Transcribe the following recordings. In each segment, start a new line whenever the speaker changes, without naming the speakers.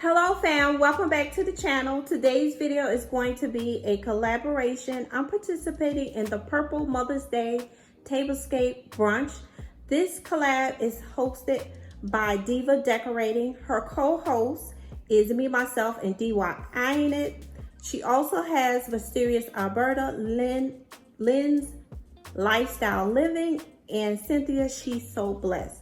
Hello fam, welcome back to the channel. Today's video is going to be a collaboration. I'm participating in the Purple Mother's Day Tablescape Brunch. This collab is hosted by Diva Decorating. Her co-host is me, myself, and DY Eyeing It. She also has Mysterious Alberta, Lynn's Lifestyle Living, and Cynthia, She's So Blessed.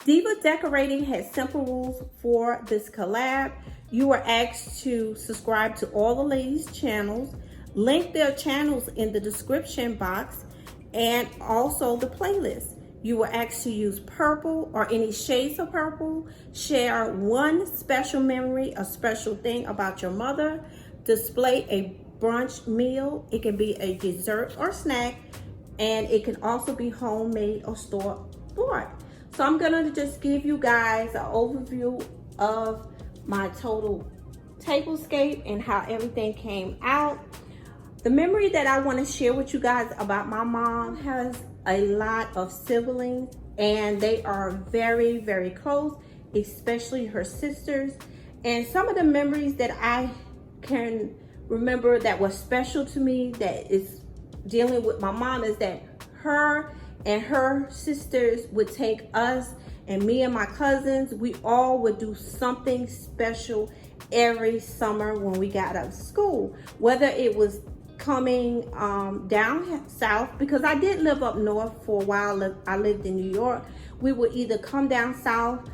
Diva Decorating has simple rules for this collab. You are asked to subscribe to all the ladies' channels, link their channels in the description box, and also the playlist. You were asked to use purple or any shades of purple, share one special memory, a special thing about your mother, display a brunch meal. It can be a dessert or snack, and it can also be homemade or store-bought. So I'm gonna just give you guys an overview of my total tablescape and how everything came out. The memory that I want to share with you guys about my mom has a lot of siblings, and they are very, very close, especially her sisters. And some of the memories that I can remember that was special to me that is dealing with my mom is that her and her sisters would take us and me and my cousins, we all would do something special every summer when we got out of school. Whether it was coming down south, because I did live up north for a while. I lived in New York. We would either come down south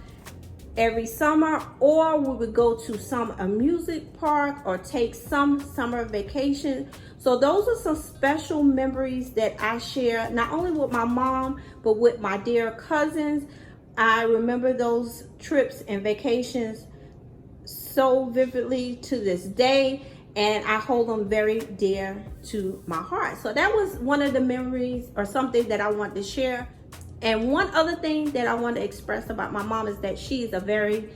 every summer, or we would go to some amusement park or take some summer vacation. So those are some special memories that I share, not only with my mom, but with my dear cousins. I remember those trips and vacations so vividly to this day, and I hold them very dear to my heart. So that was one of the memories or something that I want to share. And one other thing that I want to express about my mom is that she is a very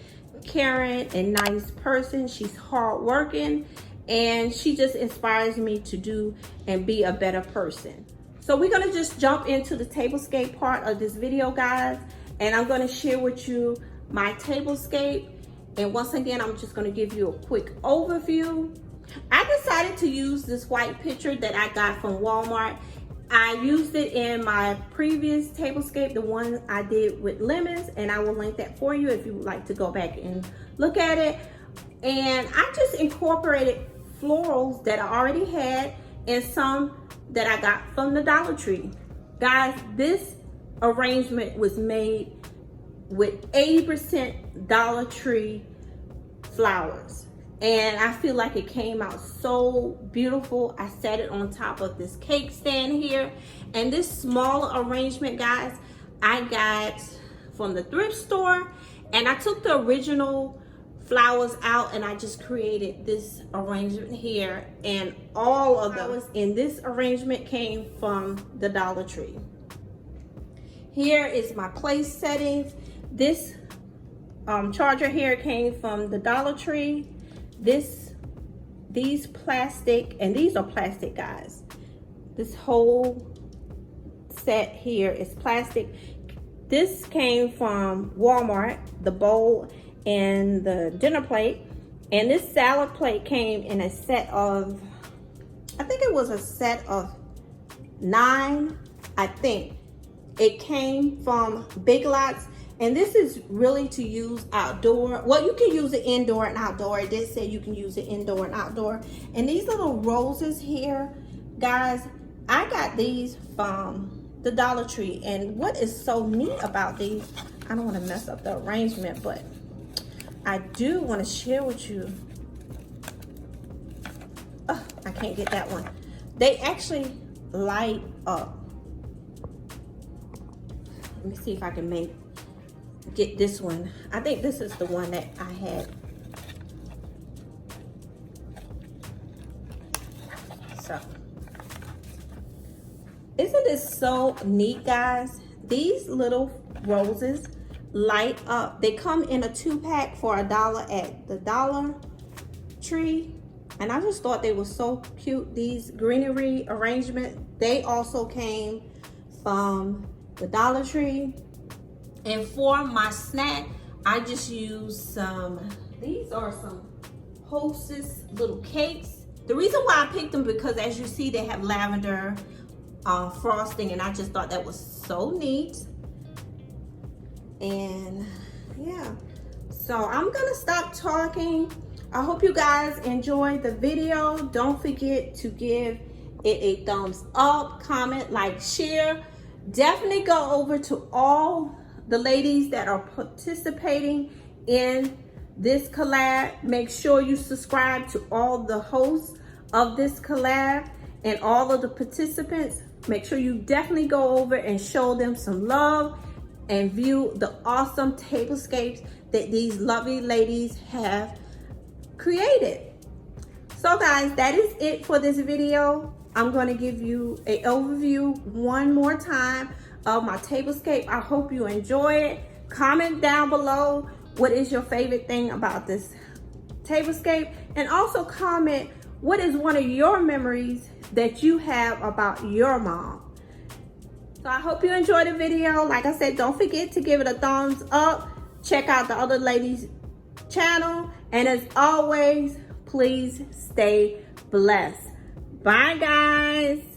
caring and nice person. She's hardworking, and she just inspires me to do and be a better person. So we're gonna just jump into the tablescape part of this video, guys, and I'm gonna share with you my tablescape. And once again, I'm just gonna give you a quick overview. I decided to use this white picture that I got from Walmart. I used it in my previous tablescape, the one I did with lemons, and I will link that for you if you would like to go back and look at it. And I just incorporated florals that I already had and some that I got from the Dollar Tree. Guys, this arrangement was made with 80% Dollar Tree flowers. And I feel like it came out so beautiful. I set it on top of this cake stand here. And this smaller arrangement, guys, I got from the thrift store. And I took the original flowers out and I just created this arrangement here. And all of the flowers in this arrangement came from the Dollar Tree. Here is my place settings. This charger here came from the Dollar Tree. These plastic, and these are plastic, guys. This whole set here is plastic. This came from Walmart, the bowl and the dinner plate. And this salad plate came in a set of, I think it was a set of 9, I think. It came from Big Lots. And this is really to use outdoor. Well, you can use it indoor and outdoor. It did say you can use it indoor and outdoor. And these little roses here, guys, I got these from the Dollar Tree. And what is so neat about these, I don't want to mess up the arrangement, but I do want to share with you. Oh, I can't get that one. They actually light up. Let me see if I can get this one. I think this is the one that I had. So, isn't this so neat, guys? These little roses light up. They come in a 2-pack for $1 at the Dollar Tree. And I just thought they were so cute. These greenery arrangement, they also came from the Dollar Tree. And for my snack, I just used some These are some Hostess little cakes. The reason why I picked them because as you see they have lavender frosting, and I just thought that was so neat. And yeah, so I'm gonna stop talking. I hope you guys enjoyed the video. Don't forget to give it a thumbs up, comment, like, share. Definitely go over to all the ladies that are participating in this collab. Make sure you subscribe to all the hosts of this collab and all of the participants. Make sure you definitely go over and show them some love and view the awesome tablescapes that these lovely ladies have created. So guys, that is it for this video. I'm going to give you an overview one more time of my tablescape. I hope you enjoy it. Comment down below what is your favorite thing about this tablescape, and also comment what is one of your memories that you have about your mom. So I hope you enjoyed the video. Like I said, don't forget to give it a thumbs up. Check out the other ladies' channel, and as always, please stay blessed. Bye guys.